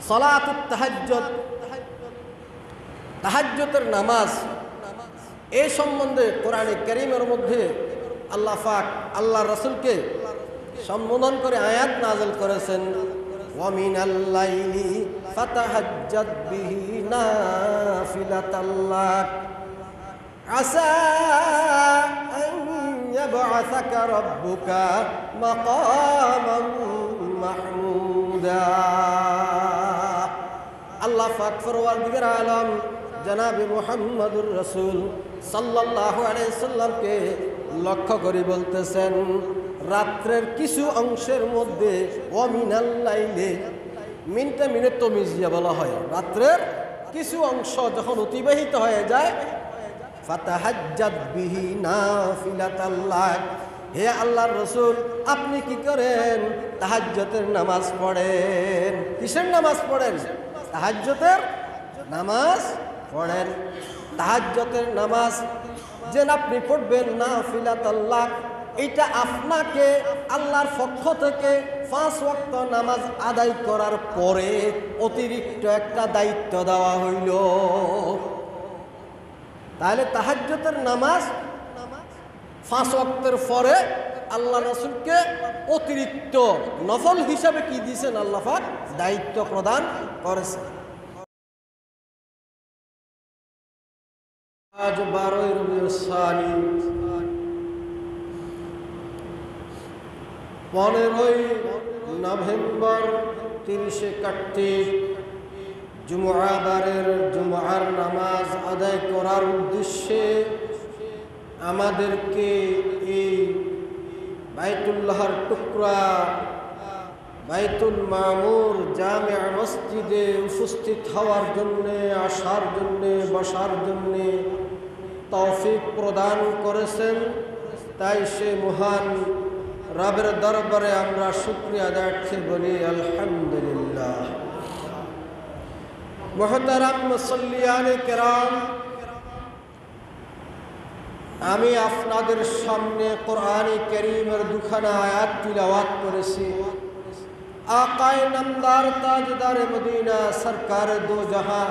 সালাতুত তাহাজ্জুদ, তাহাজ্জুদের নামাজ, এই সম্বন্ধে কোরআনে কারীমের মধ্যে আল্লাহ পাক আল্লাহ রাসূলকে সম্বোধন করে আয়াত নাযিল করেছেন, ওয়া মিনাল লাইলি ফাতাহাজ্জাদ বিহি নাফিলাতাল লাক আসা আন ইয়াবআসাকা রাব্বুকা মাকামান মাহমুদা। আল্লাহ পাক পরওয়ারদিগার আলম জনাবে মুহাম্মদুর রাসূল সাল্লাল্লাহু আলাইহি সাল্লামকে লক্ষ্য করে বলতেছেন, রাত্রের কিছু অংশের মধ্যে ওয়ামিনাল লাইলে, মিনটা মিনে তমিজিয়া বলা হয়, রাত্রের কিছু অংশ যখন অতিবাহিত হয়ে যায়, ফাতাহাজ্জাদ বিহি নাফিলাতাল লাক, হে আল্লাহর রাসূল আপনি কি করেন? তাহাজ্জুদের নামাজ পড়েন। কিসের নামাজ পড়েন? তাহাজ্জুদের নামাজ পড়েন। তাহাজ্জুদের নামাজ যে আপনি পড়বেন নাফিলাতাল লাক, এটা আপনাকে আল্লাহর পক্ষ থেকে 5 ওয়াক্ত নামাজ আদায় করার পরে অতিরিক্ত একটা দায়িত্ব দেওয়া হইল। তাহলে তাহাজ্জুদের নামাজ 5 ওয়াক্তের পরে আল্লাহ রাসূলকে অতিরিক্ত নফল হিসাবে কি দিয়েছেন? আল্লাহ পাক দায়িত্ব প্রদান করেছেন। আজ 12 রবিউল সানি, 15 নভেম্বর 30 কার্তিক, জুমআবারের জুমআর নামাজ আদায় করার উদ্দেশ্যে আমাদেরকে এই বাইতুল্লাহর টুকরা বাইতুল মামুর জামিয়া মসজিদে উপস্থিত হওয়ার জন্যে, আসার জন্যে, বসার জন্যে তৌফিক প্রদান করেছেন। তাই সে মহান রবের দরবারে আমরা শুকরিয়া আদায় বলি আলহামদুলিল্লাহ। মুহতারাম মুসল্লিয়ানে কেরাম, আমি আপনাদের সামনে কোরআনে কারীমের দুখানা আয়াত তিলাওয়াত করেছি। আকায়ে নামদার তাজদার মদিনা সরকার দো জাহাঁ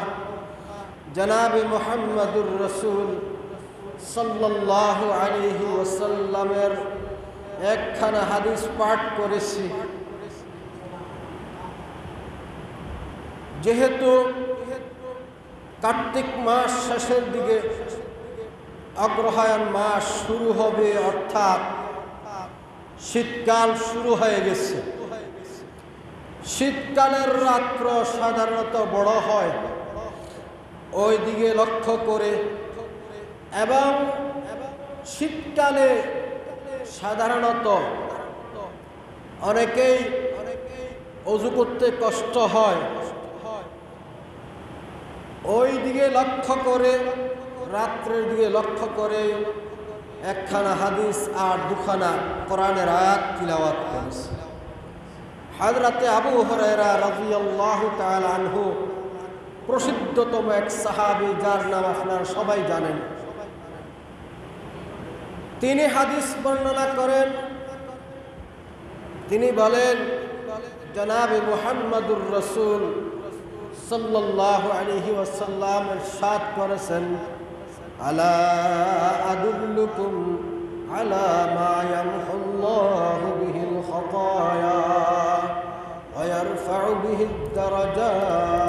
জনাবে মুহাম্মদুর রাসূল সাল্লাল্লাহু আলাইহি ওয়াসাল্লামের একখানা হাদিস পাঠ করেছি। যেহেতু কার্তিক মাস শেষের দিকে, অগ্রহায়ণ মাস শুরু হবে, অর্থাৎ শীতকাল শুরু হয়ে গেছে। শীতকালের রাত্র সাধারণত বড় হয়, ওই দিকে লক্ষ্য করে, এবং শীতকালে সাধারণত অনেকেই ওযু করতে কষ্ট হয়, ওই দিকে লক্ষ্য করে, রাত্রের দিকে লক্ষ্য করে একখানা হাদিস আর দুখানা কোরআনের আয়াত তিলাওয়াত করেছে। হযরতে আবু হুরায়রা রাদিয়াল্লাহু তাআলা আনহু, প্রসিদ্ধতম এক সাহাবী, যার নাম আপনারা সবাই জানেন, তিনি হাদিস বর্ণনা করেন। তিনি বলেন, জনাবে মুহাম্মদুর রাসূল সাল্লাল্লাহু আলাইহি ওয়াসাল্লাম ইরশাদ করেছেন, আলা আদুল্লুকুম আলা মা ইয়ামহুল্লাহু বিহিল খাতায়া ওয়া ইয়ারফাউ বিহিদ দারাজাত।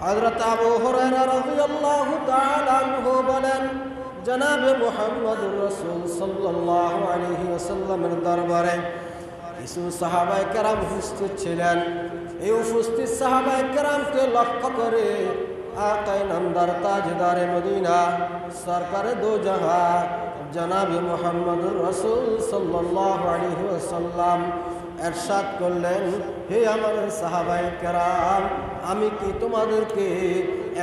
হযরত আবু হুরায়রা রাদিয়াল্লাহু তাআলা আনহু বলেন, জনাবে মুহাম্মদুর রাসূল সাল্লাল্লাহু আলাইহি ওয়াসাল্লামের দরবারে কিছু সাহাবায়ে কেরাম উপস্থিত ছিলেন। এই উপস্থিত সাহাবায়ে কেরামকে লক্ষ্য করে আকায়ে নামদার তাজদারে মদিনা সরকারে দো জাহাঁ জনাবে মুহাম্মদুর রাসূল সাল্লাল্লাহু আলাইহি ওয়াসাল্লাম ইরশাদ করলেন, হে আমার সাহাবায়ে কেরাম, আমি কি তোমাদেরকে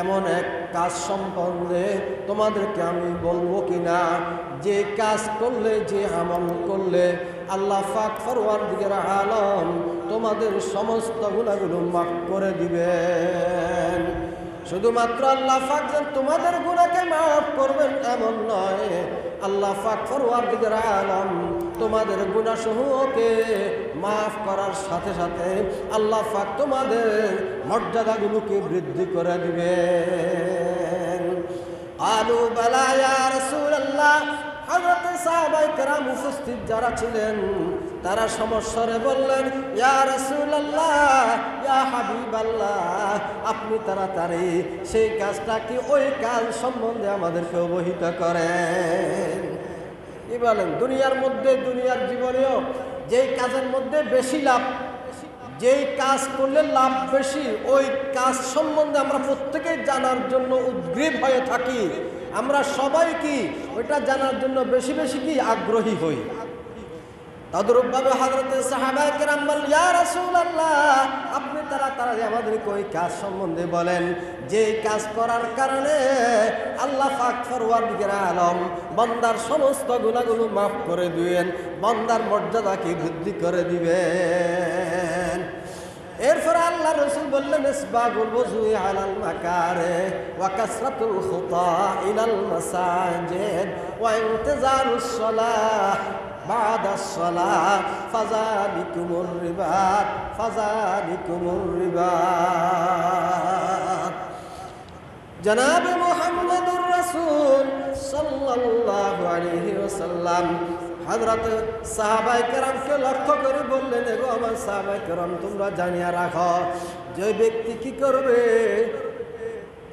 এমন এক কাজ সম্বন্ধে তোমাদেরকে আমি বলবো কিনা, যে কাজ করলে, যে আমল করলে আল্লাহ পাক পরওয়ারদিগার আলম তোমাদের সমস্ত গুনাহগুলো মাফ করে দিবেন। শুধুমাত্র আল্লাহ পাক যেন তোমাদের গুনাহকে মাফ করবেন এমন নয়, আল্লাহ পাক পরওয়ারদিগার আলম তোমাদের গুনাহসমূহকে মাফ করার সাথে সাথে আল্লাহ পাক তোমাদের মর্যাদাগুলোকে বৃদ্ধি করে দিবেন। আলু বালা ইয়া রাসূলুল্লাহ, হযরত সাহাবায়ে কেরাম উপস্থিত যারা ছিলেন তারা সমস্বরে বললেন, ইয়া রাসূলুল্লাহ, ইয়া হাবিবাল্লাহ, আপনি তাড়াতাড়ি সেই কাজটা কি ওই কাজ সম্বন্ধে আমাদেরকে অবহিত করেন। কি বলেন? দুনিয়ার মধ্যে, দুনিয়ার জীবনেও যেই কাজের মধ্যে বেশি লাভ, যেই কাজ করলে লাভ বেশি, ওই কাজ সম্বন্ধে আমরা প্রত্যেকেই জানার জন্য উদ্গ্রীব হয়ে থাকি। আমরা সবাই কি ওইটা জানার জন্য বেশি বেশি কি আগ্রহী হই। তদরূপভাবে হযরত সাহাবায়ে কেরাম বললেন, ইয়া রাসূলুল্লাহ, আপনি তাড়াতাড়ি আমাদেরকে ওই কাজ সম্বন্ধে বলেন যে কাজ করার কারণে আল্লাহ পাক পরওয়ারদিগার আলম বান্দার সমস্ত গুনাহগুলো মাফ করে দিবেন, বান্দার মর্যাদাকে বৃদ্ধি করে দিবেন। এরপর আল্লাহ রাসূল বললেন, ইসবাগুল ওযুই আলাল মাকারে ওয়া কাসরাতুল খুতা ইলাল মাসাজিদ ওয়া ইনতিজারুস সালাহ বাদাস সালাহ ফাযালিকুমুর রিবাত ফাযালিকুমুর রিবাত। জনাবে মুহাম্মদুর রাসূল সাল্লাল্লাহু আলাইহি ওয়াসাল্লাম হযরত সাহাবায়ে কেরামকে লক্ষ্য করে বললেন, এগো আমার সাহাবায়ে কেরাম, তোমরা জানিয়া রাখো যে ব্যক্তি কি করবে,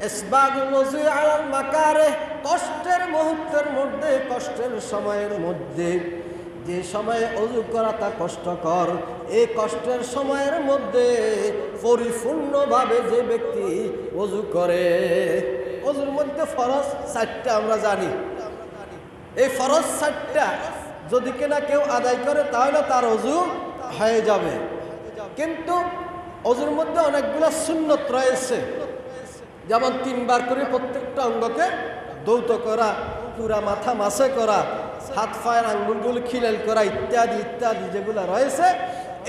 ইসবাগুল ওযুই আলাল মাকারে, কষ্টের মুহূর্তের মধ্যে, কষ্টের সময়ের মধ্যে, যে সময়ে অজু করাটা কষ্টকর, এই কষ্টের সময়ের মধ্যে পরিপূর্ণভাবে যে ব্যক্তি অজু করে, অজুর মধ্যে ফরজ 4টা আমরা জানি। এই ফরজ 4টা যদি কিনা কেউ আদায় করে তাহলে তার অজু হয়ে যাবে। কিন্তু অজুর মধ্যে অনেকগুলো সুন্নত রয়েছে, যেমন 3 বার করে প্রত্যেকটা অঙ্গকে দৌত করা, পুরা মাথা মাসে করা, হাত পায়ের আঙ্গুলগুলো খিলাল করা, ইত্যাদি ইত্যাদি যেগুলো রয়েছে।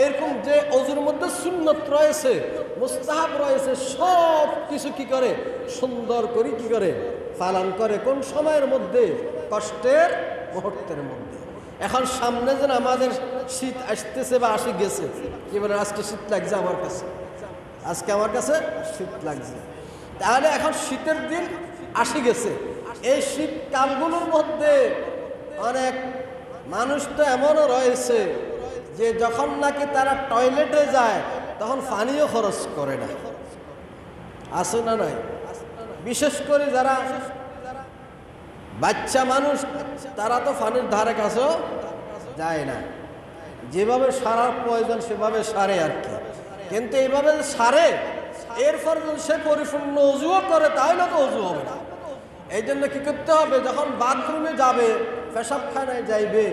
এরকম যে অজুর মধ্যে সুন্নত রয়েছে, মুস্তাহাব রয়েছে, সব কিছু কি করে সুন্দর করে কি করে পালন করে। কোন সময়ের মধ্যে? কষ্টের মুহূর্তের মধ্যে। এখন সামনে যেন আমাদের শীত আসতেছে বা আসে গেছে, কি বলে আজকে শীত লাগছে আমার কাছে, আজকে আমার কাছে শীত লাগছে, তাহলে এখন শীতের দিন আসে গেছে। এই শীতকালগুলোর মধ্যে অনেক মানুষ তো এমনও রয়েছে যে যখন নাকি তারা টয়লেটে যায় তখন পানিও খরচ করে না, আছে না নাই? বিশেষ করে যারা বাচ্চা মানুষ তারা তো পানির ধারে কাছেও যায় না, যেভাবে সারার প্রয়োজন সেভাবে সারে আর কি। কিন্তু এইভাবে সারে, এরপর যদি সে পরিপূর্ণ অজুও করে তাহলে তো অজু হবে না। এই জন্য কী করতে হবে, যখন বাথরুমে যাবে, পেশাবখানায় যাইবে,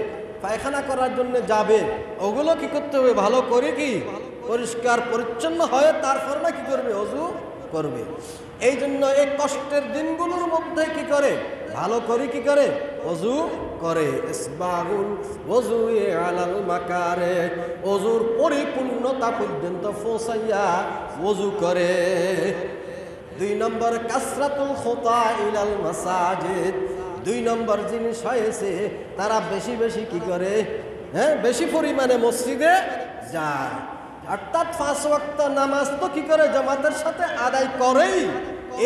পায়খানা করার জন্য যাবে, ওগুলো কি করতে হবে, ভালো করে কি পরিষ্কার পরিচ্ছন্ন হয়ে তারপর না কি করবে, অজু করবে। এই জন্য এই কষ্টের দিনগুলোর মধ্যে কি করে, ভালো করে কি করে অজু করে। ইসবাগুল ওযুই আলাল মাকারে, অজুর পরিপূর্ণতা পর্যন্ত পৌঁছাইয়া অজু করে। 2 নম্বর কাসরাতুল খুতা ইলাল মাসাজিদ, 2 নম্বর জিনিস হয়েছে তারা বেশি বেশি কি করে, বেশি পরিমাণে মসজিদে যায়। অর্থাৎ 5 ওয়াক্ত নামাজ তো কি করে জামাতের সাথে আদায় করেই,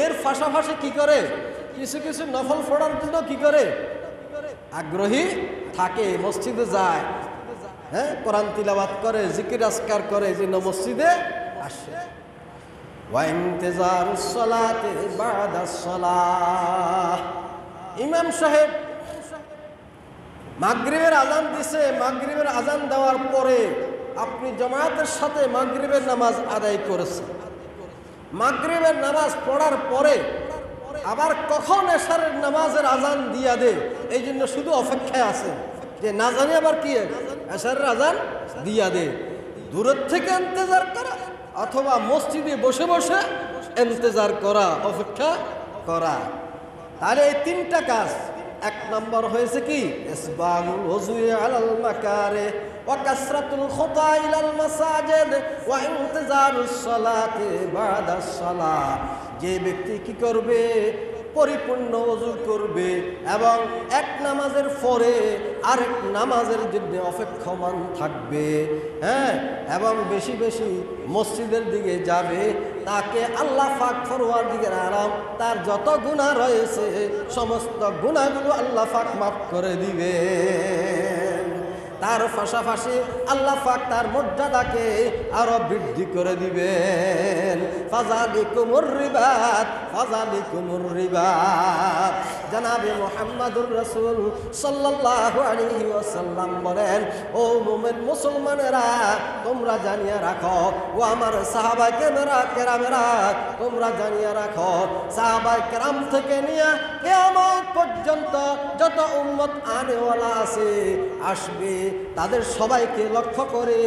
এর পাশাপাশি কি করে কিছু কিছু নফল পড়ার জন্য কি করে আগ্রহী থাকে, মসজিদে যায়, কোরআন তিলাওয়াত করে, জিকির আজকার করে, যে মসজিদে আসে। ওয়া ইনতিজারুস সালাতি বাদাস সালাহ, ইমাম সাহেব মাগরিবের আজান দিছে, মাগরিবের আজান দেওয়ার পরে আপনি জামাতের সাথে মাগরিবের নামাজ আদায় করেছেন, মাগরিবের নামাজ পড়ার পরে আবার কখন এশারের নামাজের আজান দিয়া দে, এই জন্য শুধু অপেক্ষায় আছে যে না জানি আবার কি এশারের আজান দিয়া দে। দূরের থেকে ইন্তজার করা অথবা মসজিদে বসে বসে ইন্তজার করা, অপেক্ষা করা। তাহলে এই 3টা কাজ। 1 নম্বর হয়েছে কি, ইসবাগুল ওযুই আলাল মাকারে, ওয়া কাসরাতুল খুতা ইলাল মাসাজিদ ওয়া ইনতিজারুস সালাতি বাদাস সালাহ। যে ব্যক্তি কি করবে, পরিপূর্ণ ওযু করবে এবং এক নামাজের পরে আরেক নামাজের জন্য অপেক্ষমান থাকবে, হ্যাঁ, এবং বেশি বেশি মসজিদের দিকে যাবে, তাকে আল্লাহ পাক পরওয়ারদিগার আলম তার যত গুনাহ রয়েছে সমস্ত গুনাহগুলো আল্লাহ পাক মাফ করে দিবে। তার পাশাপাশি আল্লাহ পাক তার মর্যাদাকে আরো বৃদ্ধি করে দিবেন। ফাযালিকুমুর রিবাত, ফাযালিকুমুর রিবাত। জনাবে মুহাম্মদুর রাসূল সাল্লাল্লাহু আলাইহি ওয়াসাল্লাম বলেন, ও মুমিন মুসলমানেরা, তোমরা জানিয়ে রাখো, ও আমার সাহাবায়ে কেরামেরা, তোমরা জানিয়ে রাখো, সাহাবায়ে কেরাম থেকে নিয়ে কিয়ামত পর্যন্ত যত উম্মত আনেওয়ালা আছে আসবে, তাদের সবাইকে লক্ষ্য করে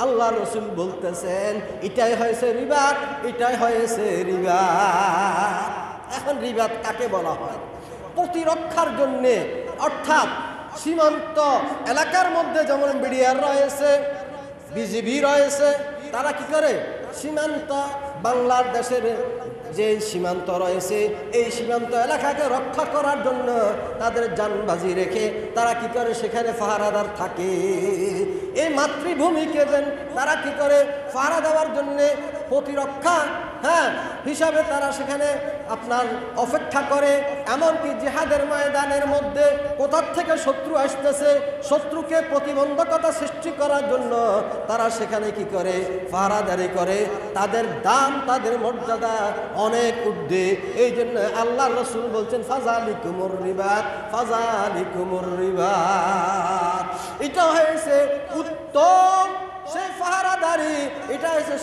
আল্লাহ রসুল বলতেছেন, এটাই হয়েছে রিবাত, এটাই হয়েছে রিবাত। এখন রিবাত কাকে বলা হয়? প্রতিরক্ষার জন্যে, অর্থাৎ সীমান্ত এলাকার মধ্যে যেমন বিডিআর রয়েছে, বিজিবি রয়েছে, তারা কি করে সীমান্ত, বাংলাদেশের যে সীমান্ত রয়েছে এই সীমান্ত এলাকাকে রক্ষা করার জন্য তাদের জানবাজি রেখে তারা কি করে সেখানে পাহারাদার থাকে। এই মাতৃভূমিকে দেন তারা কি করে পাহারা দেওয়ার জন্যে প্রতিরক্ষা, হ্যাঁ, হিসাবে তারা সেখানে আপনার অপেক্ষা করে। এমনকি জিহাদের ময়দানের মধ্যে কোথা থেকে শত্রু আসতেছে, শত্রুকে প্রতিবন্ধকতা সৃষ্টি করার জন্য তারা সেখানে কি করে পাহারাদারি করে। তাদের দাম, তাদের মর্যাদা অনেক ঊর্ধ্বে। এই জন্য আল্লাহ রসুল বলছেন, ফাযালিকুমুর রিবাত, ফাযালিকুমুর রিবাত। এটা হয়েছে উত্তম সেই পাহারাদারি, এটা হচ্ছে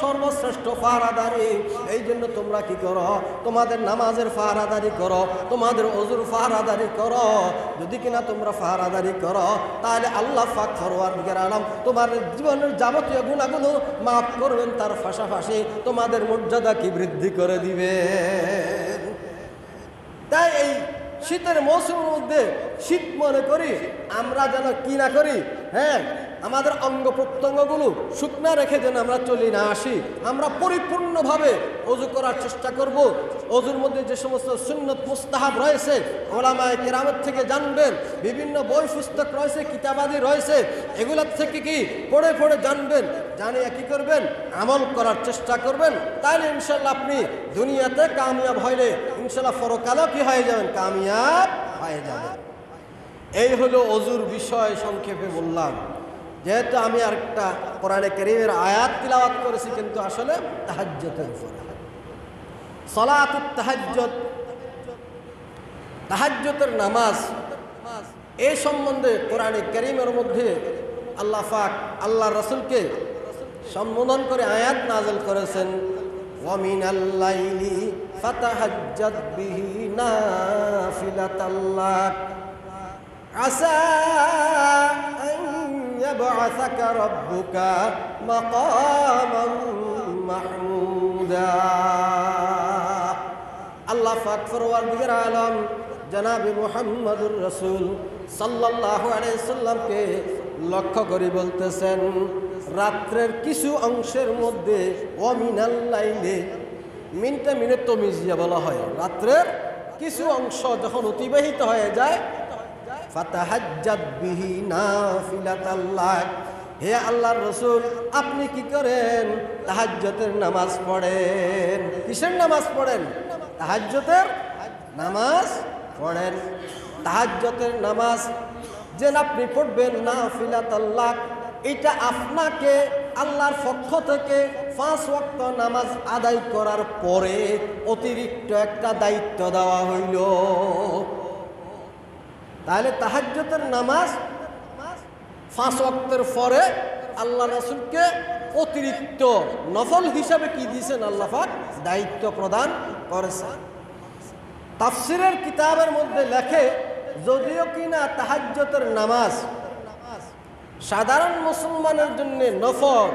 সর্বশ্রেষ্ঠ পাহারাদারি। এই জন্য তোমরা কি করো, তোমাদের নামাজের পাহারাদারি করো, তোমাদের ওযুর পাহারাদারি করো। যদি কিনা তোমরা পাহারাদারি করো, তাহলে আল্লাহ পাক পরওয়ারদিগার আলম তোমার জীবনের যাবতীয় গুনাহগুলো মাফ করবেন, তার পাশাপাশি তোমাদের মর্যাদা কি বৃদ্ধি করে দিবেন। তাই এই শীতের মৌসুমের মধ্যে শীত মনে করি আমরা যেন কি না করি, হ্যাঁ, আমাদের অঙ্গ প্রত্যঙ্গগুলো শুকনা রেখে যেন আমরা চলি না আসি। আমরা পরিপূর্ণভাবে ওযু করার চেষ্টা করব। ওযুর মধ্যে যে সমস্ত সুন্নত মুস্তাহাব রয়েছে উলামায়ে কেরামের থেকে জানবেন, বিভিন্ন বই পুস্তক রয়েছে, কিতাবাদি রয়েছে, এগুলোর থেকে কি পড়ে পড়ে জানবেন, জানিয়ে কি করবেন, আমল করার চেষ্টা করবেন। তাহলে ইনশাল্লাহ আপনি দুনিয়াতে কামিয়াব হইলে ইনশাল্লাহ পরকালেও কি হয়ে যাবেন, কামিয়াব হয়ে যাবেন। এই হলো ওযুর বিষয়, সংক্ষেপে বললাম। যেহেতু আমি আরেকটা কোরআনে কারীমের আয়াত তিলাওয়াত করেছি, কিন্তু আসলে তাহাজ্জুদের উপরে, সালাতুত তাহাজ্জুদ, তাহাজ্জুদের নামাজ, এই সম্বন্ধে কোরআনে কারীমের মধ্যে আল্লাহ পাক আল্লাহ রাসূলকে সম্বোধন করে আয়াত নাযিল করেছেন, ওয়া মিনাল লাইলি ফাতাহাজ্জাদ বিহি নাফিলাতাল লাক আসা আন ইয়াবআসাকা রাব্বুকা মাকামান মাহমুদা। আল্লাহ পাক পরওয়ারদিগার আলম জনাবে মুহাম্মদুর রাসূল সাল্লাল্লাহু আলাইহি সাল্লামকে লক্ষ্য করে বলতেছেন, রাত্রের কিছু অংশের মধ্যে, ওয়া মিনাল লাইলি, মিনটা মিনে তমিজিয়া বলা হয়, রাত্রের কিছু অংশ যখন অতিবাহিত হয়ে যায়, ফাতাহাজ্জাদ বিহি নাফিলাতাল লাক, হে আল্লাহর রাসূল আপনি কি করেন, তাহাজ্জুদের নামাজ পড়েন। কিসের নামাজ পড়েন? তাহাজ্জুদের নামাজ পড়েন। তাহাজ্জুদের নামাজ যে আপনি পড়বেন নাফিলাতাল লাক, এটা আপনাকে আল্লাহর পক্ষ থেকে 5 ওয়াক্ত নামাজ আদায় করার পরে অতিরিক্ত একটা দায়িত্ব দেওয়া হইল। তাহলে তাহাজ্জুদের নামাজ 5 ওয়াক্তের পরে আল্লাহ রাসূলকে অতিরিক্ত নফল হিসাবে কি দিয়েছেন, আল্লাহ পাক দায়িত্ব প্রদান করেছেন। তাফসিরের কিতাবের মধ্যে লেখে, যদিও কিনা তাহাজ্জুদের নামাজ সাধারণ মুসলমানের জন্য নফল,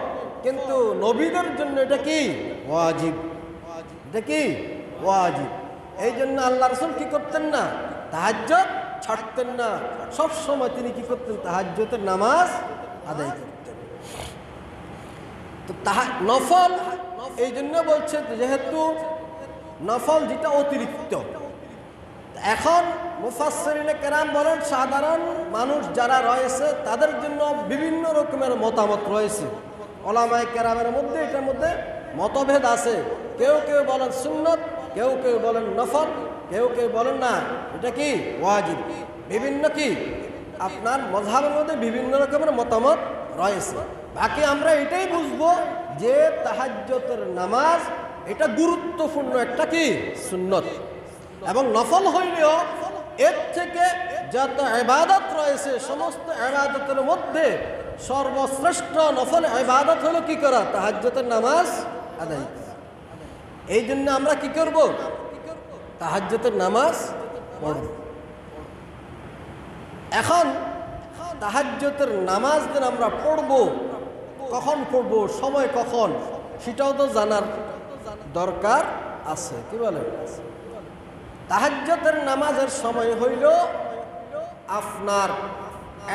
কিন্তু নবীদের জন্য এটা কি ওয়াজিব, এটা কি ওয়াজিব। এই জন্য আল্লাহ রাসূল কি করতেন না, তাহাজ্জুদ ছাড়তেন না, সব সময় তিনি কি করতেন, তাহাজ্জুদের নামাজ আদায় করতেন। তো নফল এই জন্য বলছে যেহেতু নফল যেটা অতিরিক্ত। এখন মুফাসসিরিনে কেরাম বলেন সাধারণ মানুষ যারা রয়েছে তাদের জন্য বিভিন্ন রকমের মতামত রয়েছে। ওলামায়ে কেরামের মধ্যে এটার মধ্যে মতভেদ আছে। কেউ কেউ বলেন সুন্নত, কেউ কেউ বলেন নফল, কেউ কেউ বলেন না এটা কি ওয়াজিব। বিভিন্ন কি আপনার মাযহাবের মধ্যে বিভিন্ন রকমের মতামত রয়েছে। বাকি আমরা এটাই বুঝবো যে তাহাজ্জুদের নামাজ এটা গুরুত্বপূর্ণ একটা কি সুন্নত, এবং নফল হইলেও এর থেকে যত ইবাদত রয়েছে সমস্ত ইবাদতের মধ্যে সর্বশ্রেষ্ঠ নফল ইবাদত হলো কি করা? তাহাজ্জুদের নামাজ আদায় করা। এই জন্য আমরা কি করব? তাহাজ্জুদের নামাজ পড়ব। এখন তাহাজ্জুদের নামাজ দিন আমরা পড়ব, কখন পড়ব, সময় কখন, সেটাও তো জানার দরকার আছে। কি বলেন? তাহাজ্জুদের নামাজের সময় হইল আপনার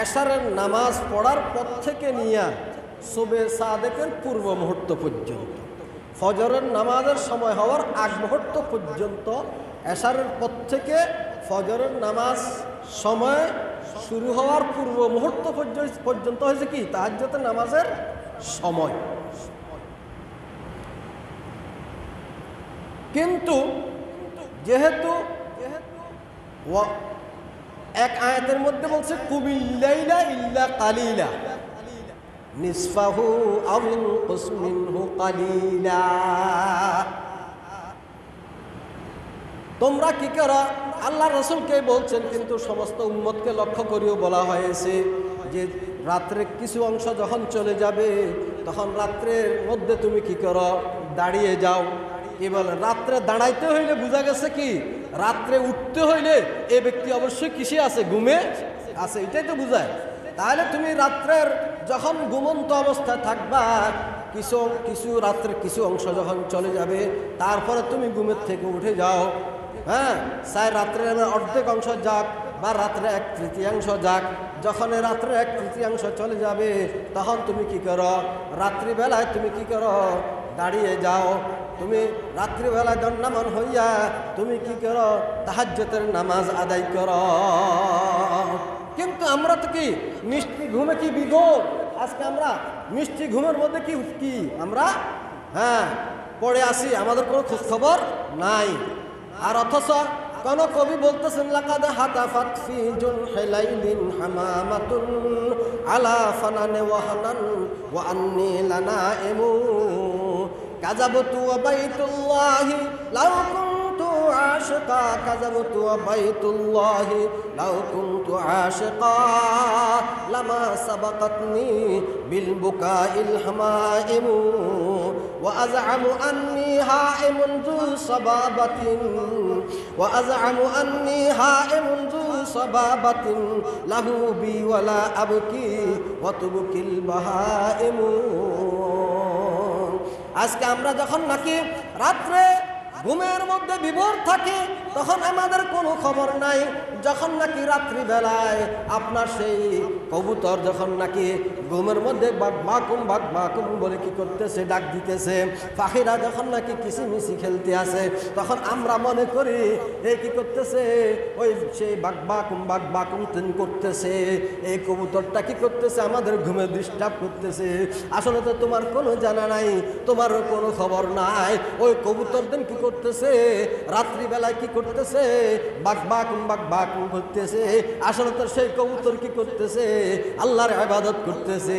এশারের নামাজ পড়ার পর থেকে নিয়ে সুবে সাদেকের পূর্ব মুহূর্ত পর্যন্ত, ফজরের নামাজের সময় হওয়ার আগ মুহূর্ত পর্যন্ত, এশারের পর থেকে ফজরের নামাজ সময় শুরু হওয়ার পূর্ব মুহূর্ত পর্যন্ত হয়েছে কি তাহাজ্জুদের নামাজের সময়। কিন্তু যেহেতু এক আয়াতের মধ্যে বলছে কুমিল লাইলা ইল্লা কালিলা নিসফাহু আও ইনকুস মিনহু কালিলা, তোমরা কি করো? আল্লাহ রাসূলকে বলছেন, কিন্তু সমস্ত উম্মতকে লক্ষ্য করেও বলা হয়েছে যে রাত্রে কিছু অংশ যখন চলে যাবে তখন রাত্রের মধ্যে তুমি কি করো? দাঁড়িয়ে যাও। কি বলেন? রাত্রে দাঁড়াইতে হইলে বোঝা গেছে কি রাত্রে উঠতে হইলে এ ব্যক্তি অবশ্যই কিসে আছে? ঘুমে আছে, এটাই তো বোঝায়। তাহলে তুমি রাত্রের যখন ঘুমন্ত অবস্থায় থাকবা, কিছু রাত্রের কিছু অংশ যখন চলে যাবে তারপরে তুমি ঘুমের থেকে উঠে যাও। হ্যাঁ, চাই রাত্রের অর্ধেক অংশ যাক বা রাত্রে 1/3 যাক, যখন রাত্রে 1/3 চলে যাবে তখন তুমি কি করো? রাত্রিবেলায় তুমি কি করো? দাঁড়িয়ে যাও। তুমি রাত্রিবেলায় দণ্ডায়মান হইয়া তুমি কি করো? তাহাজ্জুদের নামাজ আদায় করো। কিন্তু আমরা তো কি মিষ্টি ঘুমে কি বিগত, আজকে আমরা মিষ্টি ঘুমের মধ্যে কি আমরা পড়ে আসি, আমাদের কোনো খোঁজ খবর নাই। আর অথচ কোন কবি বলতেছেন লাকাদ হাতাফাত ফি জুনহিলাইলিন হামামাতুন আলা ফানানে ওয়াহানান ওয়া আন্নি লানাইমু কাযাবতু ওয়া বাইতুল্লাহি লাউ কুনতু আশিকা কাযাবতু ওয়া বাইতুল্লাহি লাউ কুনতু আশিকা লামা সাবাকাতনি বিল বুকাইল হামাইমু ওয়া আযআমু আন্নি হাইমুন যু সাবাবাতিন ওয়া আযআমু আন্নি হাইমুন যু সাবাবাতিন লাহু বি ওয়ালা আবকি ওয়া তুবকিল বাহাইমু। আজকে আমরা যখন নাকি রাত্রে ঘুমের মধ্যে বিভোর থাকি তখন আমাদের কোনো খবর নাই। যখন নাকি রাত্রিবেলায় আপনার সেই কবুতর যখন নাকি ঘুমের মধ্যে বাকুম বাকুম বলে কি করতেছে, ডাক দিতেছে, পাখিরা যখন নাকি কিচিমিচি খেলতে আসে তখন আমরা মনে করি এই কি করতেছে, ওই সেই বাকুম তিন করতেছে, এই কবুতরটা কি করতেছে, আমাদের ঘুমে ডিস্টার্ব করতেছে। আসলে তো তোমার কোনো জানা নাই, তোমারও কোনো খবর নাই। ওই কবুতর দিন কি করতেছে, রাত্রিবেলায় কি করতেছে, বাকুম করতেছে। আসলে তো সেই কবুতর কি করতেছে, আল্লাহর ইবাদত করতেছে।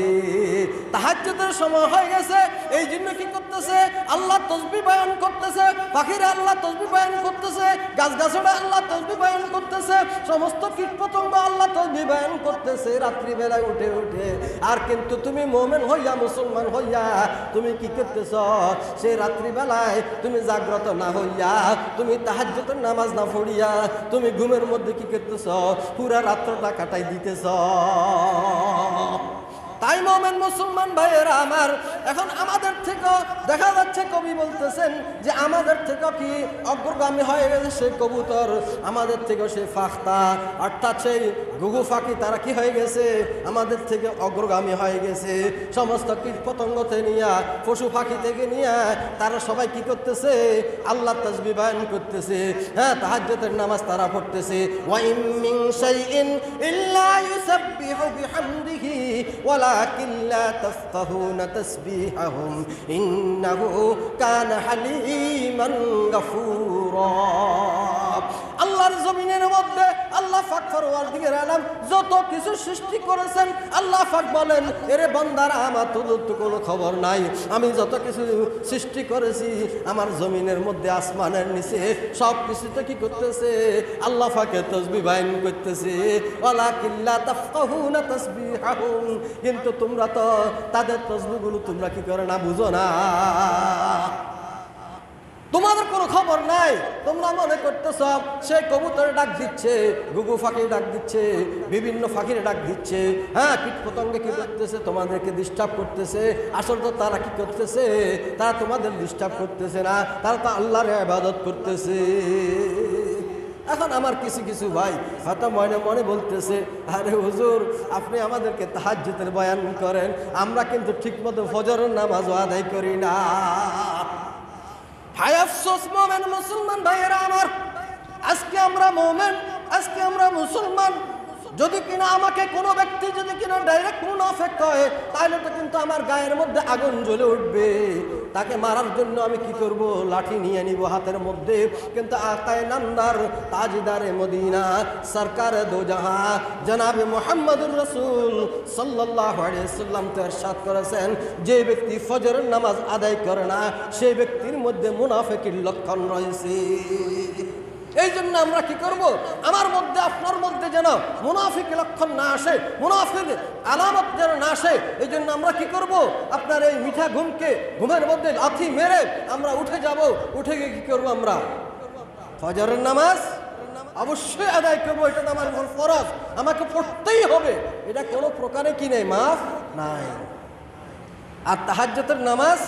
তাহাজ্জুদের সময় হয়ে গেছে, এই জন্য কি করতেছে, আল্লাহ তাসবিহ বয়ান করতেছে, পাখিরা আল্লাহ তাসবিহ বয়ান করতেছে, গাছগাছড়া আল্লাহ তাসবিহ বয়ান করতেছে, সমস্ত কীটপতঙ্গ আল্লাহ তাসবিহ বয়ান করতেছে রাত্রিবেলায় উঠে উঠে। আর কিন্তু তুমি মুমিন হইয়া, মুসলমান হইয়া তুমি কি করতেছ, সেই রাত্রিবেলায় তুমি জাগ্রত না হইয়া, তুমি তাহাজ্জুদের নামাজ না পড়িয়া তুমি ঘুমের মধ্যে কি করতেছ, পুরা রাত্রটা কাটাই দিতেছ। তাই মোমেন মুসলমান ভাইয়েরা আমার, এখন আমাদের থেকে দেখা যাচ্ছে, কবি বলতেছেন যে আমাদের থেকে কি অগ্রগামী হয়ে গেছে সেই কবুতর, আমাদের থেকে সেই ফাখতা, অর্থাৎ সেই ঘুঘু পাখি তারা কি হয়ে গেছে, আমাদের থেকে অগ্রগামী হয়ে গেছে। সমস্ত কীট পতঙ্গতে নিয়ে, পশু পাখি থেকে নিয়ে তারা সবাই কি করতেছে, আল্লাহ তাসবিহ বয়ান করতেছে। হ্যাঁ, তাহাজ্জুদের নামাজ তারা পড়তেছে। ওয়া ইন মিন শাইইন ইল্লা ইউসাব্বিহু বিহামদিহি ওয়ালাকিন লা তাফকাহুনা তাসবিহাহুম ইন্নাহু কানা হালিমান গাফুরা। আল্লাহর জমিনের মধ্যে আল্লাহ পাক পরওয়ারদিগার আলম যত কিছু সৃষ্টি করেছেন, আল্লাহ পাক বলেন, এরে বান্দারা, আমার তো কোনো খবর নাই। আমি যত কিছু সৃষ্টি করেছি আমার জমিনের মধ্যে, আসমানের নিচে, সব কিছুতে কি করতেছে, আল্লাহ পাকের তাসবিহ বয়ান করতেছে। ওয়ালাকিন লা তাফকাহুনা তাসবিহাহুম, কিন্তু তোমরা তো তাদের তাসবিহগুলো তোমরা কি করে না, বুঝো না। তোমাদের কোনো খবর নাই। তোমরা মনে করতেছ সে কবুতরে ডাক দিচ্ছে, ঘুঘু পাখির ডাক দিচ্ছে, বিভিন্ন পাখির ডাক দিচ্ছে। হ্যাঁ, কীট পতঙ্গে কি করতেছে, তোমাদেরকে ডিস্টার্ব করতেছে। আসলে তো তারা কি করতেছে, তারা তোমাদের ডিস্টার্ব করতেছে না, তারা তো আল্লাহর ইবাদত করতেছে। এখন আমার কিছু কিছু ভাই হয়তো মনে মনে বলতেছে, আরে হুজুর, আপনি আমাদেরকে তাহাজ্জুদের বয়ান করেন, আমরা কিন্তু ঠিকমতো ফজরের নামাজও আদায় করি না। হায় আফসোস মোমেন মুসলমান ভাইয়েরা আমার, আজকে আমরা মোমেন, আজকে আমরা মুসলমান। যদি কিনা আমাকে কোনো ব্যক্তি যদি কিনা ডাইরেক্ট মুনাফিক কয়, তাহলে তো কিন্তু আমার গায়ের মধ্যে আগুন জ্বলে উঠবে। তাকে মারার জন্য আমি কি করব, লাঠি নিয়ে নিব হাতের মধ্যে। কিন্তু আকায়ে নামদার, তাজদারে মদিনা, সরকারে দো জাহাঁ জনাবে মুহাম্মদুর রাসূল সাল্লাল্লাহু আলাইহি ওয়াসাল্লাম তো ইরশাদ করেছেন, যে ব্যক্তি ফজরের নামাজ আদায় করে না, সেই ব্যক্তির মধ্যে মুনাফিকের লক্ষণ রয়েছে। এই জন্য আমরা কি করব, আমার মধ্যে আপনার মধ্যে যেন মুনাফিক লক্ষণ না আসে, মুনাফিক আলামত যেন না আসে। এই জন্য আমরা কি করব, আপনার এই মিঠা ঘুমকে, ঘুমের মধ্যে লাথি মেরে আমরা উঠে যাব। উঠে গিয়ে কি করবো, আমরা ফজরের নামাজ অবশ্যই আদায় করবো। এটা তো আমার উপর ফরজ, আমাকে পড়তেই হবে। এটা কোনো প্রকারে কি নেই, মাফ নাই। আর তাহাজ্জুদের নামাজ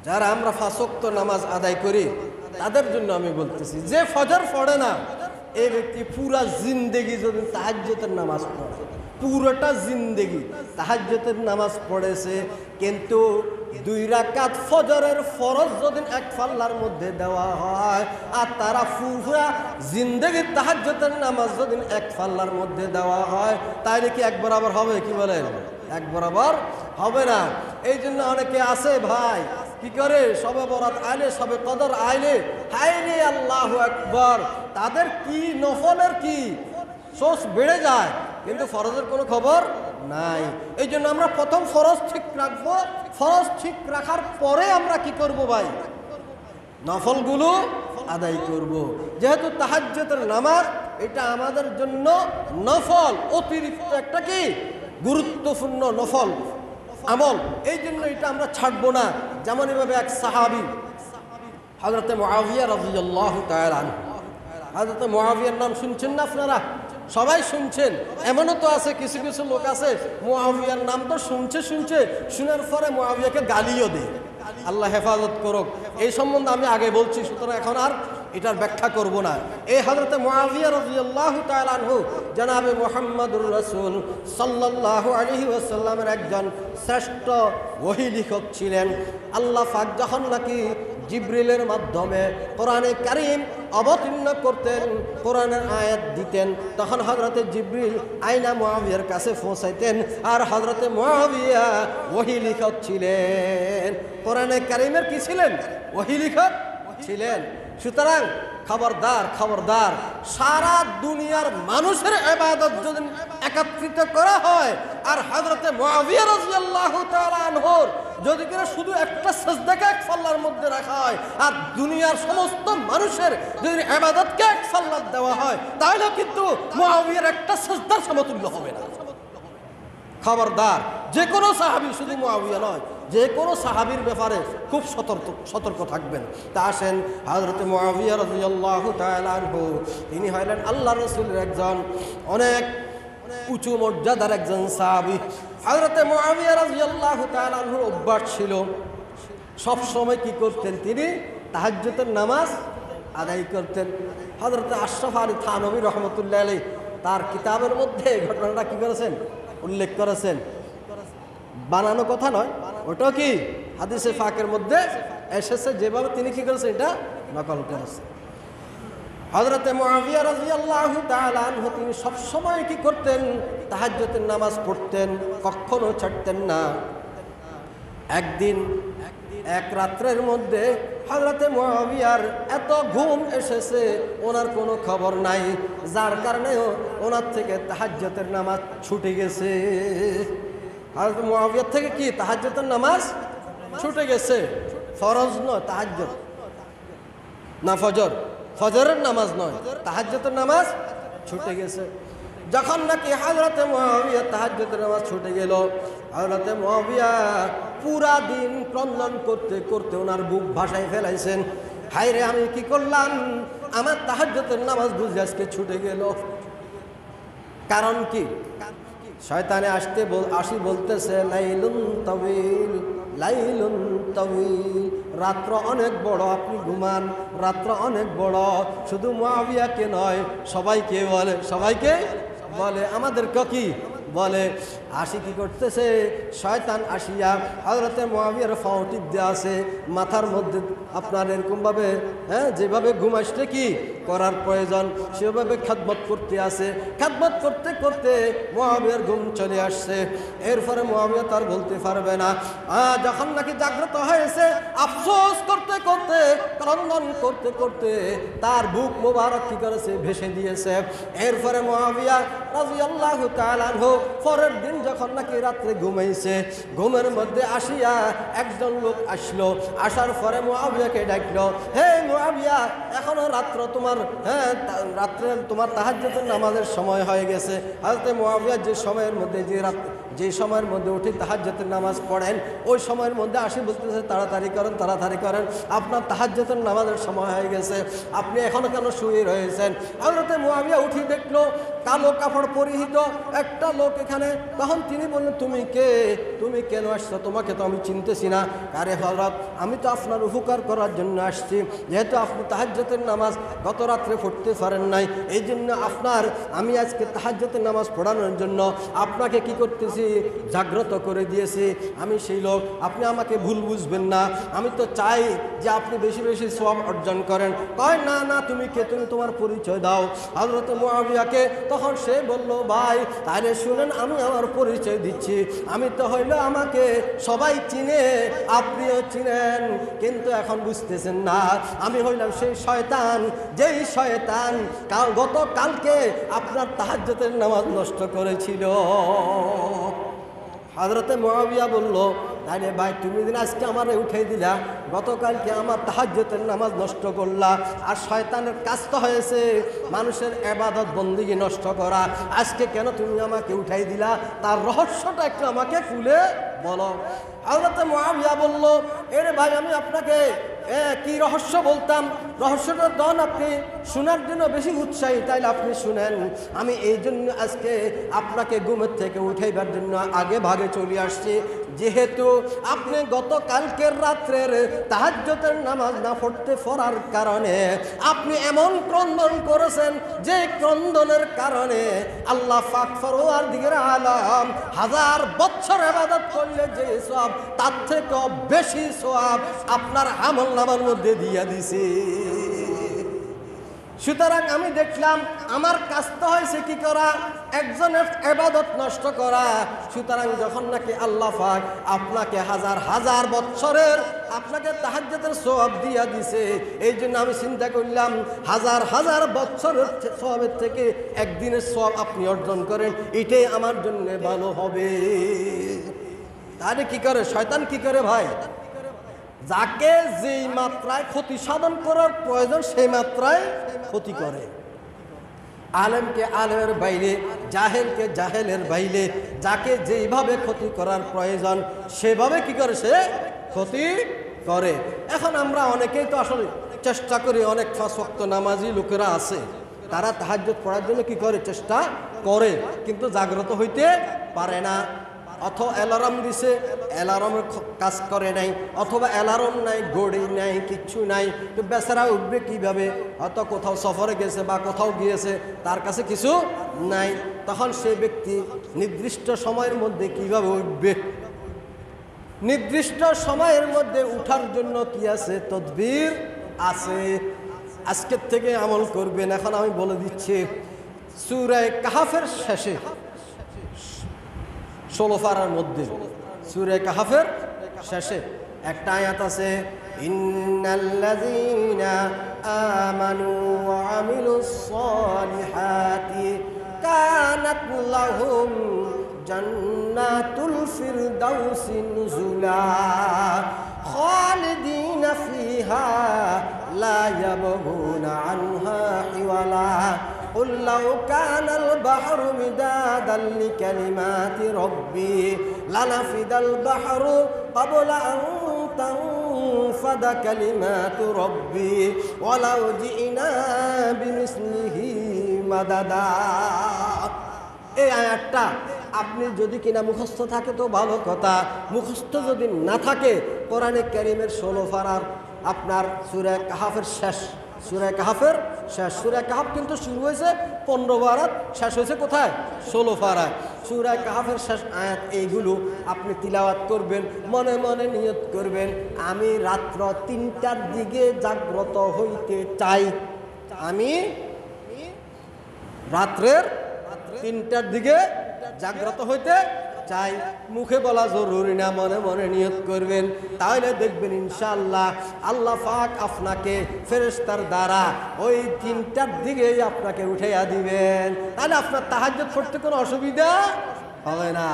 যারা আমরা 5 ওয়াক্ত নামাজ আদায় করি, তাদের জন্য আমি বলতেছি, যে ফজর পড়ে না, এই ব্যক্তি পুরা জিন্দেগি যদি তাহাজ্জুদের নামাজ পড়ে, পুরোটা জিন্দেগি তাহাজ্জুদের নামাজ পড়েছে, কিন্তু 2 রাকাত ফজরের ফরজ যদি এক পাল্লার মধ্যে দেওয়া হয়, আর তারা পুরা জিন্দেগির তাহাজ্জুদের নামাজ যদি এক পাল্লার মধ্যে দেওয়া হয়, তাহলে কি এক বরাবর হবে? কি বলেন? এক বরাবর হবে না। এই জন্য অনেকে আছে ভাই, কি করে, সবে বরাত আইলে, সবে কদর আইলে, হাইরে আল্লাহু আকবার, তাদের কি নফলের কি সোচ বেড়ে যায়, কিন্তু ফরজের কোনো খবর নাই। এই জন্য আমরা প্রথম ফরজ ঠিক রাখবো। ফরজ ঠিক রাখার পরে আমরা কি করব ভাই, নফলগুলো আদায় করব। যেহেতু তাহাজ্জুদের নামাজ এটা আমাদের জন্য নফল, অতিরিক্ত একটা কি গুরুত্বপূর্ণ নফল আমল, এই জন্য এটা আমরা ছাড়বো না। যেমন এভাবে এক সাহাবী হযরত মুআবিয়া রাদিয়াল্লাহু তাআলা আনহু, হযরত মুআবিয়ার নাম শুনছেন না আপনারা? সবাই শুনছেন। এমনও তো আছে কিছু কিছু লোক আছে, মুআবিয়ার নাম তো শুনছে, শোনার পরে মুআবিয়াকে গালিও দেয়। আল্লাহ হেফাজত করুক। এই সম্বন্ধে আমি আগে বলছি, সুতরাং এখন আর এটার ব্যাখ্যা করব না। এই হযরত মুআবিয়া রাদিয়াল্লাহু তাআলা আনহু জনাবে মুহাম্মদুর রাসূল সাল্লাল্লাহু আলাইহি ওয়াসাল্লামের একজন শ্রেষ্ঠ ওহী লেখক ছিলেন। আল্লাহ পাক যখন নাকি জিবরিলের মাধ্যমে কোরআনে কারীম অবতীর্ণ করতেন, কোরআনের আয়াত দিতেন, তখন হযরতে জিবরিল আয়না মুআবিয়ার কাছে পৌঁছাইতেন। আর হযরতে মুআবিয়া ওহী লেখক ছিলেন, কোরআনে কারীমের কি ছিলেন? ওহী লেখক ছিলেন। সুতরাং খবরদার, খবরদার, সারা দুনিয়ার মানুষের ইবাদত যদি একত্রিত করা হয়, আর হযরতে মুআবিয়া রাদিয়াল্লাহু তাআলা আনহুর যদি কিনা শুধু একটা সিজদাকে এক পাল্লার মধ্যে রাখা হয়, আর দুনিয়ার সমস্ত মানুষের যদি ইবাদতকে এক পাল্লায় দেওয়া হয়, তাহলে কিন্তু মুআবিয়ার একটা সিজদার সমতুল্য হবে না। খবরদার, যে কোনো সাহাবী, শুধু মুআবিয়া নয়, যে কোনো সাহাবীর ব্যাপারে খুব সতর্ক থাকবেন। তা আসেন হযরত মুআবিয়া রাদিয়াল্লাহু তাআলা আনহু, তিনি হলেন আল্লাহ রাসূলের একজন অনেক উঁচু মর্যাদার একজন সাহাবী। হযরত মুআবিয়া রাদিয়াল্লাহু তাআলা আনহুর অভ্যাস ছিল, সব সময় কি করতেন, তিনি তাহাজ্জুদের নামাজ আদায় করতেন। হযরত আশরাফ আলী থানভী রহমতুল্লাহ আলাইহি তার কিতাবের মধ্যে এই ঘটনাটা কি করেছেন, উল্লেখ করেছেন। বানানো কথা নয়, ওটাও কি হাদিসে পাকের মধ্যে এসেছে, যেভাবে তিনি কি করেছেন এটা নকল করেছেন। হযরতে মুআবিয়া রাদিয়াল্লাহু তাআলা আনহু তিনি সবসময় কি করতেন, তাহাজ্জুদের নামাজ পড়তেন, কখনো ছাড়তেন না। একদিন এক রাত্রের মধ্যে হযরতে মুআবিয়ার এত ঘুম এসেছে, ওনার কোনো খবর নাই, যার কারণে ওনার থেকে তাহাজ্জুদের নামাজ ছুটে গেছে। হযরত মুআবিয়ার থেকে কি তাহাজ্জুদের নামাজ ছুটে গেছে। ফরজ নয় তাহাজ্জুদ, না ফজর, ফজরের নামাজ নয়, তাহাজ্জুদের নামাজ ছুটে গেছে। যখন নাকি হযরতে মুআবিয়া তাহাজ্জুদের নামাজ ছুটে গেল, হযরতে মুআবিয়া পুরা দিন ক্রন্দন করতে করতে ওনার বুক ভাসায় ফেলাইছেন। হায় রে, আমি কি করলাম, আমার তাহাজ্জুদের নামাজ বুঝে আজকে ছুটে গেল। কারণ কি, শয়তানে আসি বলতেছে লাইলুন তাওয়িল, লাইলুন তাওয়িল, রাত্র অনেক বড়, আপনি ঘুমান, রাত্র অনেক বড়। শুধু মুআবিয়াকে নয়, সবাইকে বলে, সবাইকে বলে, আমাদেরকে কি বলে। আসি কি করতেছে, শয়তান আসিয়া হযরতে মুআবিয়ার পাও টিপ দেয়া আছে মাথার মধ্যে, আপনার এরকমভাবে, হ্যাঁ, যেভাবে ঘুম আসলে কি করার প্রয়োজন সেভাবে খেদমত করতে আছে। খেদমত করতে করতে মুআবিয়ার ঘুম চলে আসছে। এরপরে মুআবিয়া তার বলতে পারবে না। যখন নাকি জাগ্রত হয়েছে, আফসোস করতে করতে, ক্রন্দন করতে করতে তার বুক মোবারক কি করেছে, ভেসে দিয়েছে। এরপরে মুআবিয়া রাদিয়াল্লাহু তাআলা আনহু পরের দিন যখন নাকি রাত্রে ঘুমাইছে, ঘুমের মধ্যে আসিয়া একজন লোক আসলো। আসার পরে মুআবিয়াকে ডাকলো, হে মুআবিয়া, এখনো রাত্র তোমার, হ্যাঁ, রাত্রে তোমার তাহাজ্জুদের নামাজের সময় হয়ে গেছে। হযরতে মুআবিয়া যে সময়ের মধ্যে, যে সময়ের মধ্যে উঠে তাহাজ্জুদের নামাজ পড়েন, ওই সময়ের মধ্যে আসি বলতেছে তাড়াতাড়ি করেন, তাড়াতাড়ি করেন, আপনার তাহাজ্জুদের নামাজের সময় হয়ে গেছে, আপনি এখনো কেন শুয়ে রয়েছেন। হযরতে মুআবিয়া উঠে দেখলো কালো কাপড় পরিহিত একটা লোক এখানে। তখন তিনি বললেন, তুমি কে, তুমি কেন আসছো, তোমাকে তো আমি চিনতেছি না। আরে হযরত, আমি তো আপনার উপকার করার জন্য আসছি, যেহেতু আপনি তাহাজ্জুদের নামাজ গত রাত্রে পড়তে পারেন নাই, এই জন্য আমি আজকে তাহাজ্জুদের নামাজ পড়ানোর জন্য আপনাকে কি করতেছি, জাগ্রত করে দিয়েছি। আমি সেই লোক, আপনি আমাকে ভুল বুঝবেন না, আমি তো চাই যে আপনি বেশি বেশি সওয়াব অর্জন করেন। কয় না না, তুমি কে, তুমি তোমার পরিচয় দাও। হযরত মুআবিয়াকে তখন সে বলল, ভাই তাহলে শুনেন, আমি আমার পরিচয় দিচ্ছি। আমি তো হইল, আমাকে সবাই চিনে, আপনিও চিনেন, কিন্তু এখন বুঝতেছেন না, আমি হইলাম সেই শয়তান, যেই শয়তান গতকালকে আপনার তাহাজ্জুদের নামাজ নষ্ট করেছিল। হযরতে মুআবিয়া বলল, তাইলে ভাই তুমি দিন আজকে আমারে উঠাই দিলা, গতকালকে আমার তাহাজ্জুদের নামাজ নষ্ট করলা, আর শয়তানের কাজ তো হয়েছে মানুষের ইবাদত বন্দেগী নষ্ট করা, আজকে কেন তুমি আমাকে উঠাই দিলা, তার রহস্যটা একটু আমাকে খুলে বলো। হযরতে মুআবিয়া বলল, এরে ভাই, আমি আপনাকে কি রহস্য বলতাম, রহস্যটা দন আপনি শোনার জন্য বেশি উৎসাহী, তাইলে আপনি শুনেন। আমি এই জন্য আজকে আপনাকে ঘুমের থেকে উঠাইবার জন্য আগে ভাগে চলে আসছি, যেহেতু আপনি গতকালকের রাত্রের তাহাজ্জুদের নামাজ না পড়ার কারণে আপনি এমন ক্রন্দন করেছেন, যে ক্রন্দনের কারণে আল্লাহ পাক পরওয়ারদিগার আলম 1000 বছর ইবাদত করলে যে সওয়াব, তার থেকে বেশি সওয়াব আপনার আমলনামার মধ্যে দিয়ে দিছে। সুতরাং আমি দেখলাম আমার কাজটা হয়েছে কি করা, একজনের ইবাদত নষ্ট করা। সুতরাং যখন নাকি আল্লাহ পাক আপনাকে 1000 বছরের আপনাকে তাহাজ্জুদের সওয়াব দিয়া দিছে, এই জন্য আমি চিন্তা করলাম 1000 বছরের সওয়াবের থেকে একদিনের সওয়াব আপনি অর্জন করেন, এটাই আমার জন্য ভালো হবে। তাহলে কি করে শয়তান, কি করে ভাই, যাকে যেই মাত্রায় ক্ষতি সাধন করার প্রয়োজন সেই মাত্রায় ক্ষতি করে। আলেমকে আলেমের বাইরে, জাহেলকে জাহেলের বাইরে, যাকে যেইভাবে ক্ষতি করার প্রয়োজন সেভাবে কি করে সে ক্ষতি করে। এখন আমরা অনেকেই তো আসলে চেষ্টা করি, অনেক 5 ওয়াক্ত নামাজি লোকেরা আছে, তারা তাহাজ্জুদ পড়ার জন্য কি করে, চেষ্টা করে, কিন্তু জাগ্রত হইতে পারে না। অথবা অ্যালার্ম দিছে, অ্যালার্মের কাজ করে নাই, অথবা অ্যালার্ম নাই, ঘড়ি নাই, কিচ্ছু নাই, তো বেচারা উঠবে কিভাবে? হয়তো কোথাও সফরে গেছে বা কোথাও গিয়েছে, তার কাছে কিছু নাই। তখন সেই ব্যক্তি নির্দিষ্ট সময়ের মধ্যে কিভাবে উঠবে? নির্দিষ্ট সময়ের মধ্যে উঠার জন্য কি আছে? তদবির আছে। আজকের থেকে আমল করবেন। এখন আমি বলে দিচ্ছি, সূরা কাহফের শেষে 16 পারার মধ্যে, সূরা কাহফের শেষে একটা আয়াত আছে, ইন্নাল্লাযীনা আমানু ওয়া আমিলুস সালিহাতি কানাত লাহুম জান্নাতুল ফিরদাউসি নুজুলা খালিদিনা ফিহা লা ইয়াবগুনা আনহা হিওয়ালা قل لو كان البحر مدادا لكلمات ربي لنفد البحر قبل أن تنفد كلمات ربي ولو جئنا بمثله مددا। এই আয়াতটা আপনি যদি কিনা মুখস্থ থাকে তো ভালো কথা, মুখস্থ যদি না থাকে কোরআনে কারীমের 16 পারার আপনার সূরা কাহফের শেষ, সূরা কাহফের শেষ। সূরা কাহফ কিন্তু শুরু হয়েছে 15 পারাত, শেষ হয়েছে কোথায়? 16 পারায়। সূরা কাহফের শেষ আয়াত এইগুলো আপনি তিলাওয়াত করবেন, মনে মনে নিয়ত করবেন, আমি রাত্র 3টার দিকে জাগ্রত হইতে চাই। আমি রাত্রের 3টার দিকে জাগ্রত হইতে চাই। মুখে বলা জরুরি না, মনে মনে নিয়ত করবেন, তাহলে দেখবেন ইনশাআল্লাহ আল্লাহ পাক আপনাকে ফেরেশতার দ্বারা ওই 3টার দিকেই আপনাকে উঠাইয়া দিবেন। তাহলে আপনার তাহাজ্জুদ পড়তে কোনো অসুবিধা হবে না।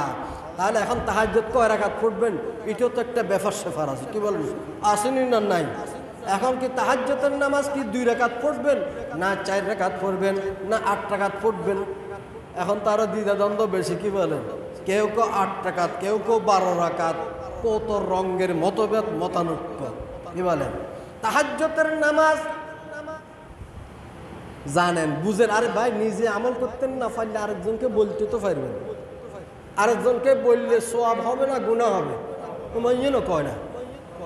তাহলে এখন তাহাজ্জুদ কয় রাকাত পড়বেন, এটাও তো একটা ব্যাপার স্যাপার আছে, কি বলেন? আসেনি না নাই? এখন কি তাহাজ্জুদের নামাজ কি 2 রাকাত পড়বেন, না 4 রাকাত পড়বেন, না 8 রাকাত পড়বেন? এখন তারা দ্বিধাদ্বন্দ্ব বেশি, কি বলেন? কেউ কেউ 8 রাকাত, কেউ কেউ 12 রাকাত, কত রঙের মতভেদ, মতানৈক্য, কি বলেন? তাহাজ্জুদের নামাজ জানেন, বুঝেন। আরে ভাই, নিজে আমল করতেন না পারলে আরেকজনকে বলতে তো পারবেন। আরেকজনকে বললে সওয়াব হবে না গুনাহ হবে? তোমার কয় না,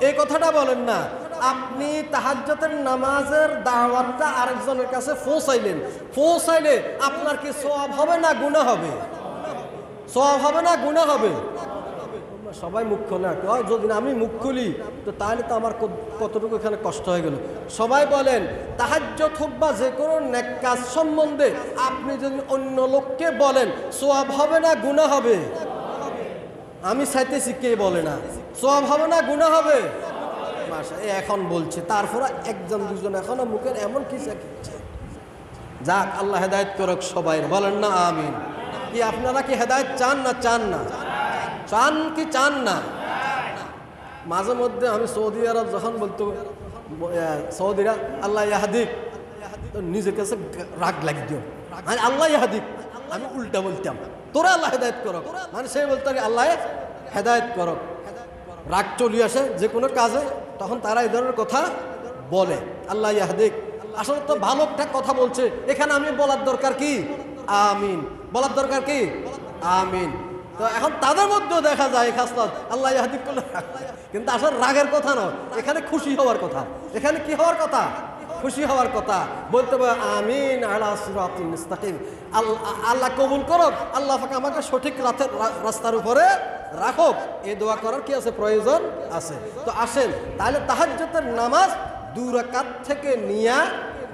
এই কথাটা বলেন না। আপনি তাহাজ্জুদের নামাজের দাওয়াতটা আরেকজনের কাছে পৌঁছাইলে আপনার কি সওয়াব হবে না গুনাহ হবে? সওয়াব হবে না গুনাহ হবে? সবাই মুখ খোলে, যদি আমি মুখ খুলি তো তাহলে তো আমার কতটুকু এখানে কষ্ট হয়ে গেল। সবাই বলেন, তাহাজ্জুদ হোক বা যে কোনো নেক কাজ সম্বন্ধে আপনি যদি অন্য লোককে বলেন, সওয়াব হবে না গুনাহ হবে? আমি চাইতেছি, কে বলে না সওয়াব হবে না গুনাহ হবে? এখন বলছে, তারপরে 1-2 এখনো মুখের এমন কি শিখছে। যাক, আল্লাহ হেদায়েত করুক সবাই, বলেন না আমিন। কি আপনারা কি হেদায়েত চান না চান না? চান কি চান না? মাঝে মধ্যে আমি সৌদি আরব যখন বলতো সৌদিরা আল্লাহ ইয়াহদিক, তো নিজের কাছে রাগ লাগি দিও, আল্লাহ ইয়াহদিক, আমি উল্টা বলতাম তোরা আল্লাহ হেদায়েত করুক, মানে সে বলতো আল্লাহ হেদায়েত করুক। রাগ চলে আসে যে কোনো কাজে, তখন তারা এই ধরনের কথা বলে, আল্লাহ ইয়াহদিক। আসলে তো ভালো একটা কথা বলছে, এখানে আমি বলার দরকার কি? আমিন। বলার দরকার কি? আমিন। তো এখন তাদের মধ্যেও দেখা যায় খাসলত আল্লাহ ইয়াহদিক করলে, কিন্তু আসলে রাগের কথা নয়, এখানে খুশি হওয়ার কথা। এখানে কি হওয়ার কথা? খুশি হওয়ার কথা। বলতে হবে আমিন আলা সিরাতিল মুস্তাকিম, আল্লাহ কবুল করুক, আল্লাহ পাক আমাকে সঠিক রাস্তার উপরে রাখুক। এই দোয়া করার কি আছে? প্রয়োজন আছে। তো আসেন তাহলে তাহাজ্জুদের নামাজ 2 রাকাত থেকে নিয়ে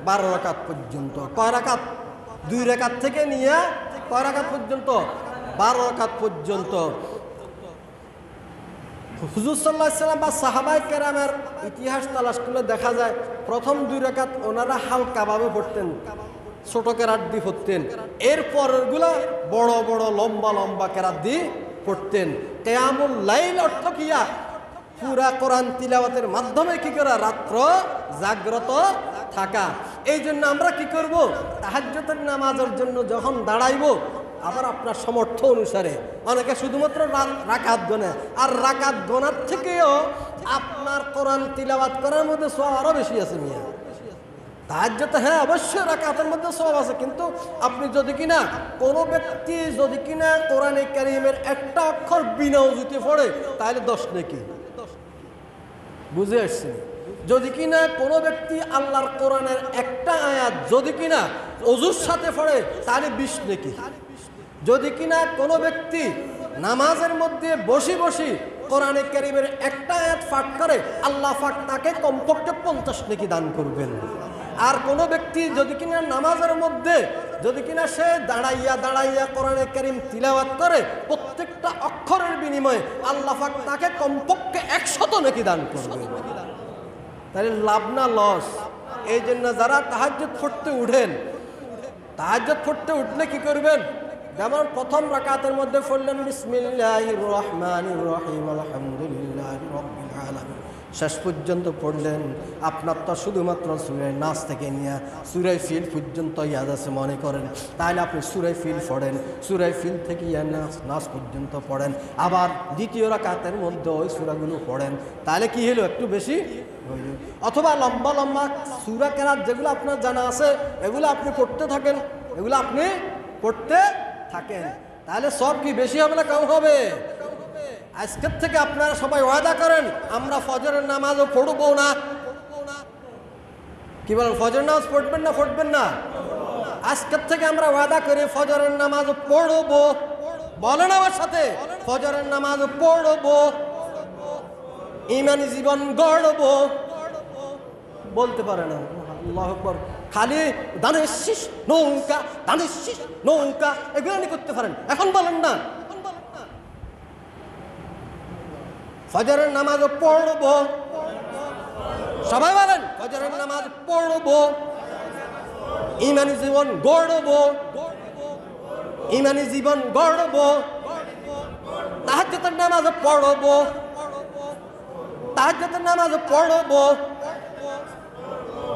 12 রাকাত পর্যন্ত। কয় রাকাত? 2 রাকাত থেকে নিয়ে কয় রাকাত পর্যন্ত? 12 রাকাত পর্যন্ত। হুজুর সাল্লাল্লাহু আলাইহি ওয়াসাল্লাম বা সাহাবায়ে কেরামের ইতিহাস তালাশ করলে দেখা যায় প্রথম 2 রাকাত ওনারা হালকাভাবে পড়তেন, ছোট কেরাত দিয়ে পড়তেন। এরপরেরগুলো বড় বড় লম্বা লম্বা কেরাত দিয়ে পড়তেন। কিয়ামুল লাইল অর্থ কিয়া? পুরা কোরআন তিলাওয়াতের মাধ্যমে কি করা? রাত্র জাগ্রত থাকা। এই জন্য আমরা কি করব? তাহাজ্জুদের নামাজের জন্য যখন দাঁড়াইব, আবার আপনার সামর্থ্য অনুসারে, অনেকে শুধুমাত্র রাকাত গোনে, আর রাকাত গোনার থেকেও আপনার কোরআন তিলাওয়াত করার মধ্যে সওয়াব আরো বেশি আছে মিয়া। তাহাজ্জুদ হ্যাঁ অবশ্যই রাকাতের মধ্যে সওয়াব আছে, কিন্তু আপনি যদি কিনা কোনো ব্যক্তি যদি কিনা কোরআনে কারীমের একটা অক্ষর বিনা ওযুতে পড়ে তাহলে 10 নেকি। বুঝে আসছেন? যদি কিনা কোনো ব্যক্তি আল্লাহর কোরআনের একটা আয়াত যদি কিনা ওযুর সাথে পড়ে তাহলে 20 নেকি। যদি কিনা কোনো ব্যক্তি নামাজের মধ্যে বসে বসে কোরআনে কারীমের একটা আয়াত পাঠ করে আল্লাহ পাক তাকে কমপক্ষে 50 নেকি দান করবেন। আর কোনো ব্যক্তি যদি কিনা নামাজের মধ্যে যদি কিনা সে দাঁড়াইয়া দাঁড়াইয়া কোরআনে কারীম তিলাওয়াত করে প্রত্যেকটা অক্ষরের বিনিময়ে আল্লাহ পাক তাকে কমপক্ষে 100 নেকি দান করবেন। তাহলে লাভ না লস? এই জন্য যারা তাহাজ্জুদ পড়তে উঠেন, তাহাজ্জুদ পড়তে উঠলে কি করবেন? যেমন প্রথম রাকাতের মধ্যে পড়লেন বিসমিল্লাহির রহমানির রহিম আলহামদুলিল্লাহি রাব্বিল আলামিন, শেষ পর্যন্ত পড়লেন। আপনার তো শুধুমাত্র সূরা নাস থেকে নিয়ে সূরা ফিল পর্যন্ত ইয়াদ আছে মনে করেন, তাহলে আপনি সূরা ফিল পড়েন, সূরা ফিল থেকে নাস পর্যন্ত পড়েন, আবার দ্বিতীয় রাকাতের মধ্যে ওই সূরাগুলো পড়েন, তাহলে কি হলো? একটু বেশি হইল। অথবা লম্বা লম্বা সূরা কেরাত যেগুলো আপনার জানা আছে এগুলো আপনি পড়তে থাকেন, এগুলো আপনি পড়তে থাকেন, তাহলে সব কি বেশি হবে না কম হবে? আজকের থেকে আপনারা সবাই ওয়াদা করেন আমরা ফজরের নামাজও পড়বো না। কি বলেন? ফজরের নামাজ পড়বেন না পড়বেন না? আজকের থেকে আমরা ওয়াদা করি ফজরের নামাজ পড়বো। বলেন আমার সাথে, ফজরের নামাজ পড়বো, ঈমানি জীবন গড়বো। বলতে পারে না আল্লাহু আকবার, খালি দানের শীষ নৌকা, দানের শীষ নৌকা এগুলো আপনি করতে পারেন, এখন বলেন না ফজরের নামাজ পড়বো। সবাই বলেন ফজরের নামাজ পড়বো, ঈমানি জীবন গড়বো, ঈমানি জীবন গড়বো, তাহাজ্জুদের নামাজ পড়বো, তাহাজ্জুদের নামাজ পড়বো,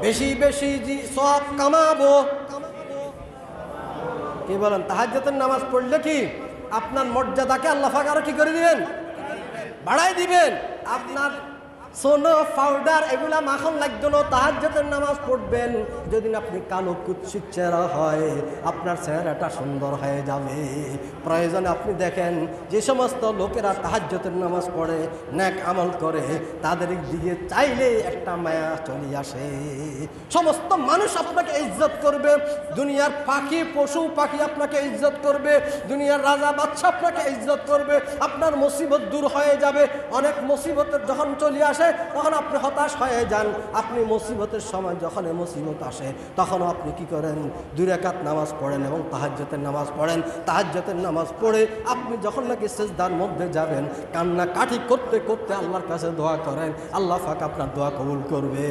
বেশি বেশি সওয়াব কামাবো। কি বলেন? তাহাজ্জুদের নামাজ পড়লে কি আপনার মর্যাদাকে আল্লাহ পাক আরো কি করে দিবেন? বাড়াই দিবেন। আপনার সোনো পাউডার এগুলা মাখন লাগতো না, তাহাজ্জুদের নামাজ পড়বেন। যদি আপনি কালো কুৎসিত চেহারা হয় আপনার চেহারাটা সুন্দর হয়ে যাবে। প্রয়োজনে আপনি দেখেন যে সমস্ত লোকেরা তাহাজ্জুদের নামাজ পড়ে নেক আমল করে তাদের দিকে চাইলে একটা মায়া চলে আসে। সমস্ত মানুষ আপনাকে ইজ্জত করবে, দুনিয়ার পাখি পশু পাখি আপনাকে ইজ্জত করবে, দুনিয়ার রাজা বাদশা আপনাকে ইজ্জত করবে। আপনার মুসিবত দূর হয়ে যাবে। অনেক মুসিবতের যখন চলে আসে তখন আপনি হতাশ হয়ে যান। আপনি মুসিবতের সময় যখন মুসিবত আসে তখন আপনি কি করেন? 2 রাকাত নামাজ পড়েন এবং তাহাজ্জুদের নামাজ পড়েন। তাহাজ্জুদের নামাজ পড়ে আপনি যখন নাকি সিজদার মধ্যে যাবেন কান্না কাটি করতে করতে আল্লাহর কাছে দোয়া করেন, আল্লাহ পাক আপনার দোয়া কবুল করবে,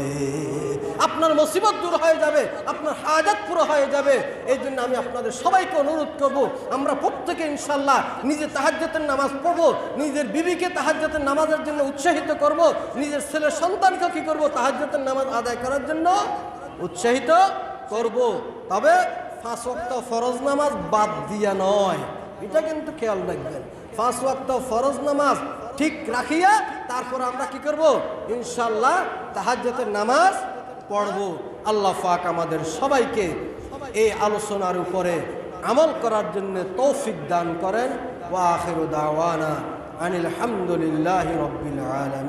আপনার মুসিবত দূর হয়ে যাবে, আপনার হাজাত পুরো হয়ে যাবে। এই জন্য আমি আপনাদের সবাইকে অনুরোধ করব আমরা প্রত্যেকে ইনশাআল্লাহ নিজে তাহাজ্জুদের নামাজ পড়ব, নিজের বিবিকে তাহাজ্জুদের নামাজের জন্য উৎসাহিত করব, নিজের ছেলে সন্তানকে কি করব? তাহাজ্জুদের নামাজ আদায় করার জন্য উৎসাহিত করব। তবে 5 ওয়াক্ত ফরজ নামাজ বাদ দিয়া নয়, এটা কিন্তু খেয়াল রাখবেন। 5 ওয়াক্ত ফরজ নামাজ ঠিক রাখিয়া তারপর আমরা কি করব? ইনশাআল্লাহ তাহাজ্জুদের নামাজ পড়ব। আল্লাহ পাক আমাদের সবাইকে এই আলোচনার উপরে আমল করার জন্য তৌফিক দান করেন। ওয়া আখিরু দাওয়ানা আনিল হামদুলিল্লাহি রাব্বিল আলামিন।